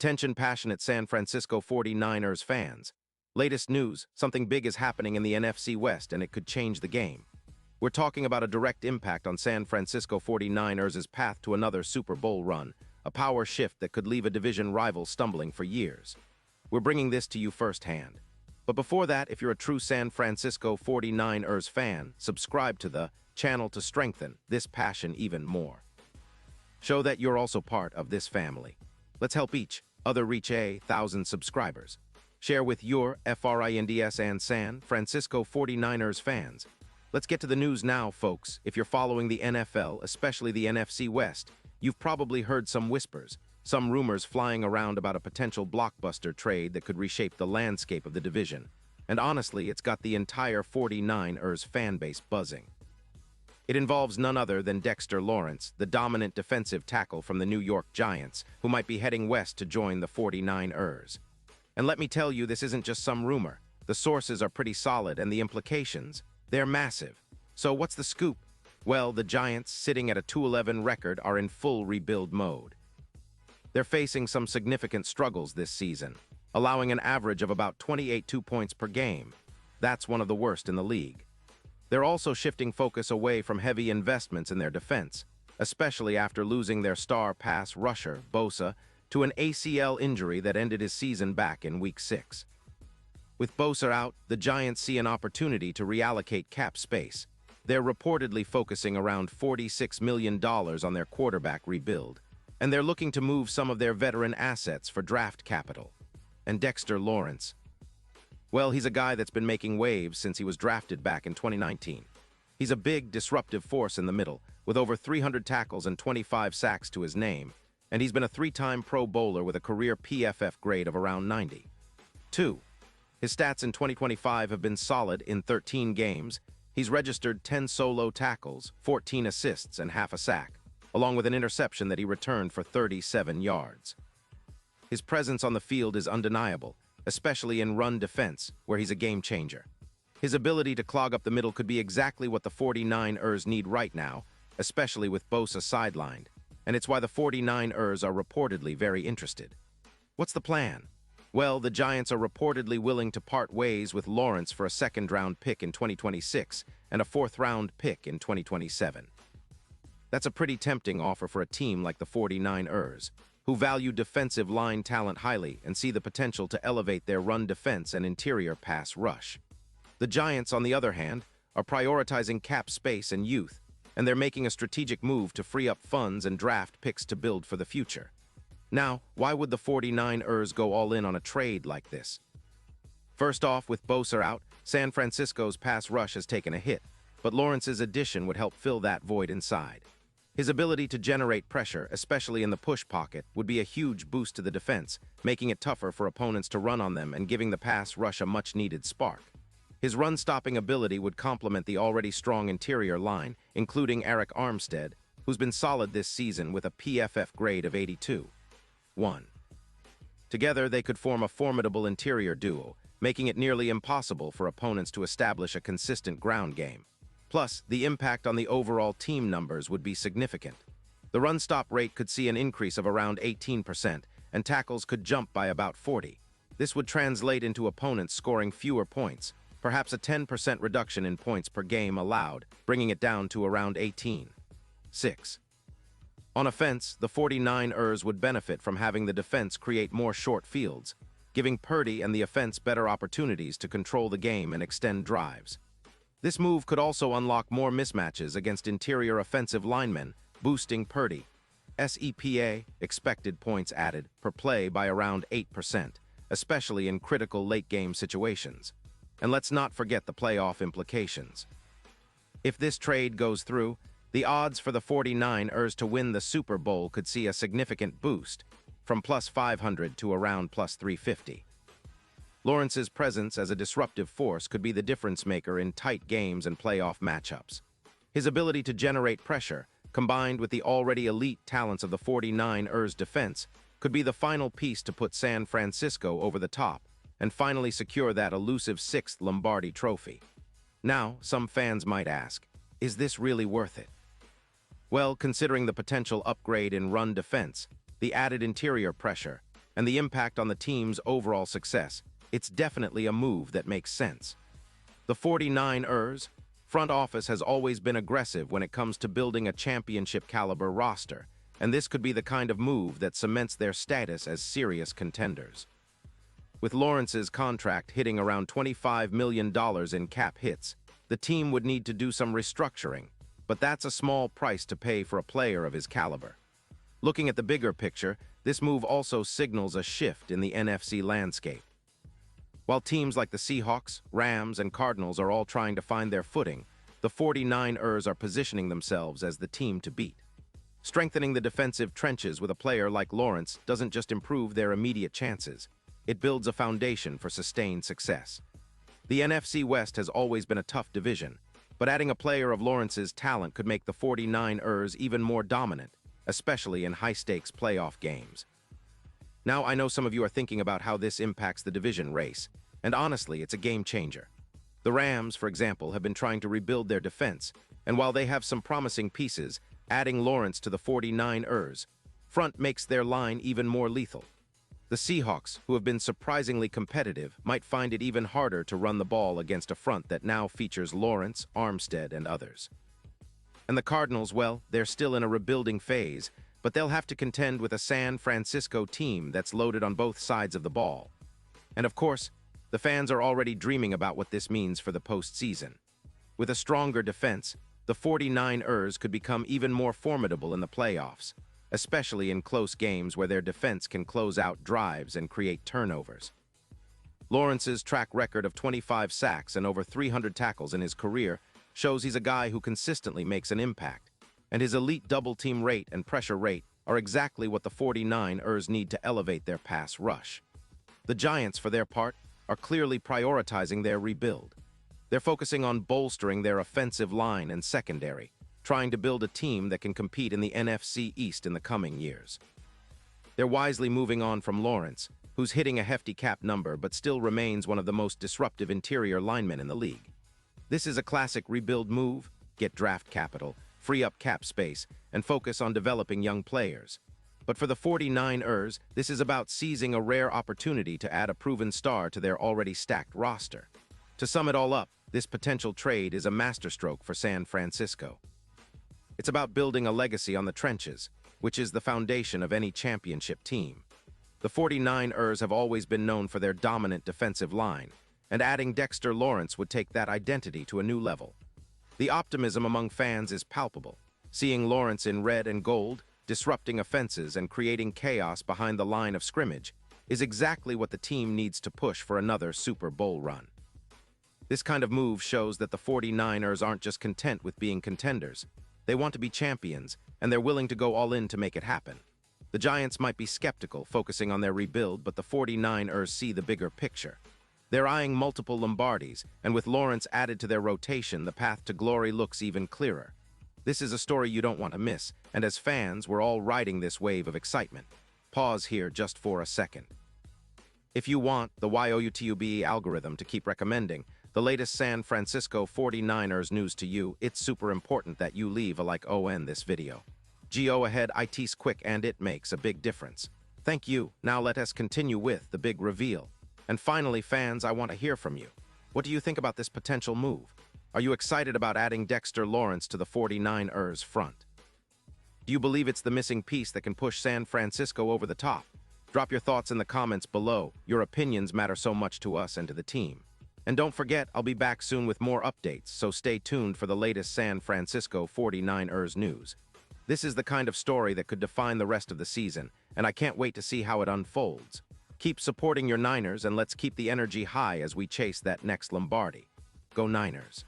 Attention passionate San Francisco 49ers fans. Latest news, something big is happening in the NFC West and it could change the game. We're talking about a direct impact on San Francisco 49ers' path to another Super Bowl run, a power shift that could leave a division rival stumbling for years. We're bringing this to you firsthand. But before that, if you're a true San Francisco 49ers fan, subscribe to the channel to strengthen this passion even more. Show that you're also part of this family. Let's help each other reach 1,000 subscribers. Share with your FRINDS and San Francisco 49ers fans. Let's get to the news now, folks. If you're following the NFL, especially the NFC West, you've probably heard some whispers, some rumors flying around about a potential blockbuster trade that could reshape the landscape of the division. And honestly, it's got the entire 49ers fan base buzzing. It involves none other than Dexter Lawrence, the dominant defensive tackle from the New York Giants, who might be heading west to join the 49ers. And let me tell you, this isn't just some rumor. The sources are pretty solid, and the implications, they're massive. So what's the scoop? Well, the Giants, sitting at a 2-11 record, are in full rebuild mode. They're facing some significant struggles this season, allowing an average of about 28 points per game. That's one of the worst in the league. They're also shifting focus away from heavy investments in their defense, especially after losing their star pass rusher, Bosa, to an ACL injury that ended his season back in Week 6. With Bosa out, the Giants see an opportunity to reallocate cap space. They're reportedly focusing around $46 million on their quarterback rebuild, and they're looking to move some of their veteran assets for draft capital. And Dexter Lawrence, well, he's a guy that's been making waves since he was drafted back in 2019. He's a big, disruptive force in the middle, with over 300 tackles and 25 sacks to his name, and he's been a 3-time Pro Bowler with a career PFF grade of around 90. 2. His stats in 2025 have been solid in 13 games. He's registered 10 solo tackles, 14 assists, and half a sack, along with an interception that he returned for 37 yards. His presence on the field is undeniable, especially in run defense, where he's a game changer. His ability to clog up the middle could be exactly what the 49ers need right now, especially with Bosa sidelined, and it's why the 49ers are reportedly very interested. What's the plan? Well, the Giants are reportedly willing to part ways with Lawrence for a second-round pick in 2026 and a fourth-round pick in 2027. That's a pretty tempting offer for a team like the 49ers, who value defensive line talent highly and see the potential to elevate their run defense and interior pass rush. The Giants, on the other hand, are prioritizing cap space and youth, and they're making a strategic move to free up funds and draft picks to build for the future. Now, why would the 49ers go all in on a trade like this? First off, with Bosa out, San Francisco's pass rush has taken a hit, but Lawrence's addition would help fill that void inside. His ability to generate pressure, especially in the push pocket, would be a huge boost to the defense, making it tougher for opponents to run on them and giving the pass rush a much-needed spark. His run-stopping ability would complement the already strong interior line, including Arik Armstead, who's been solid this season with a PFF grade of 82. 1. Together, they could form a formidable interior duo, making it nearly impossible for opponents to establish a consistent ground game. Plus, the impact on the overall team numbers would be significant. The run-stop rate could see an increase of around 18%, and tackles could jump by about 40. This would translate into opponents scoring fewer points, perhaps a 10% reduction in points per game allowed, bringing it down to around 18. 6. On offense, the 49ers would benefit from having the defense create more short fields, giving Purdy and the offense better opportunities to control the game and extend drives. This move could also unlock more mismatches against interior offensive linemen, boosting Purdy. SEPA, expected points added, per play by around 8%, especially in critical late-game situations. And let's not forget the playoff implications. If this trade goes through, the odds for the 49ers to win the Super Bowl could see a significant boost, from plus 500 to around plus 350. Lawrence's presence as a disruptive force could be the difference-maker in tight games and playoff matchups. His ability to generate pressure, combined with the already elite talents of the 49ers defense, could be the final piece to put San Francisco over the top and finally secure that elusive 6th Lombardi trophy. Now, some fans might ask, is this really worth it? Well, considering the potential upgrade in run defense, the added interior pressure, and the impact on the team's overall success, it's definitely a move that makes sense. The 49ers front office has always been aggressive when it comes to building a championship-caliber roster, and this could be the kind of move that cements their status as serious contenders. With Lawrence's contract hitting around $25 million in cap hits, the team would need to do some restructuring, but that's a small price to pay for a player of his caliber. Looking at the bigger picture, this move also signals a shift in the NFC landscape. While teams like the Seahawks, Rams, and Cardinals are all trying to find their footing, the 49ers are positioning themselves as the team to beat. Strengthening the defensive trenches with a player like Lawrence doesn't just improve their immediate chances, it builds a foundation for sustained success. The NFC West has always been a tough division, but adding a player of Lawrence's talent could make the 49ers even more dominant, especially in high-stakes playoff games. Now, I know some of you are thinking about how this impacts the division race, and honestly, it's a game changer. The Rams, for example, have been trying to rebuild their defense, and while they have some promising pieces, adding Lawrence to the 49ers front makes their line even more lethal. The Seahawks, who have been surprisingly competitive, might find it even harder to run the ball against a front that now features Lawrence, Armstead, and others. And the Cardinals, well, they're still in a rebuilding phase, but they'll have to contend with a San Francisco team that's loaded on both sides of the ball. And of course, the fans are already dreaming about what this means for the postseason. With a stronger defense, the 49ers could become even more formidable in the playoffs, especially in close games where their defense can close out drives and create turnovers. Lawrence's track record of 25 sacks and over 300 tackles in his career shows he's a guy who consistently makes an impact, and his elite double-team rate and pressure rate are exactly what the 49ers need to elevate their pass rush. The Giants, for their part, are clearly prioritizing their rebuild. They're focusing on bolstering their offensive line and secondary, trying to build a team that can compete in the NFC East in the coming years. They're wisely moving on from Lawrence, who's hitting a hefty cap number but still remains one of the most disruptive interior linemen in the league. This is a classic rebuild move: get draft capital, free up cap space, and focus on developing young players. But for the 49ers, this is about seizing a rare opportunity to add a proven star to their already stacked roster. To sum it all up, this potential trade is a masterstroke for San Francisco. It's about building a legacy on the trenches, which is the foundation of any championship team. The 49ers have always been known for their dominant defensive line, and adding Dexter Lawrence would take that identity to a new level. The optimism among fans is palpable. Seeing Lawrence in red and gold, disrupting offenses and creating chaos behind the line of scrimmage, is exactly what the team needs to push for another Super Bowl run. This kind of move shows that the 49ers aren't just content with being contenders. They want to be champions, and they're willing to go all in to make it happen. The Giants might be skeptical, focusing on their rebuild, but the 49ers see the bigger picture. They're eyeing multiple Lombardis, and with Lawrence added to their rotation, the path to glory looks even clearer. This is a story you don't want to miss, and as fans, we're all riding this wave of excitement. Pause here just for a second. If you want the YouTube algorithm to keep recommending the latest San Francisco 49ers news to you, it's super important that you leave a like on this video. Go ahead, it's quick and it makes a big difference. Thank you. Now let us continue with the big reveal. And finally, fans, I want to hear from you. What do you think about this potential move? Are you excited about adding Dexter Lawrence to the 49ers front? Do you believe it's the missing piece that can push San Francisco over the top? Drop your thoughts in the comments below. Your opinions matter so much to us and to the team. And don't forget, I'll be back soon with more updates, so stay tuned for the latest San Francisco 49ers news. This is the kind of story that could define the rest of the season, and I can't wait to see how it unfolds. Keep supporting your Niners, and let's keep the energy high as we chase that next Lombardi. Go Niners!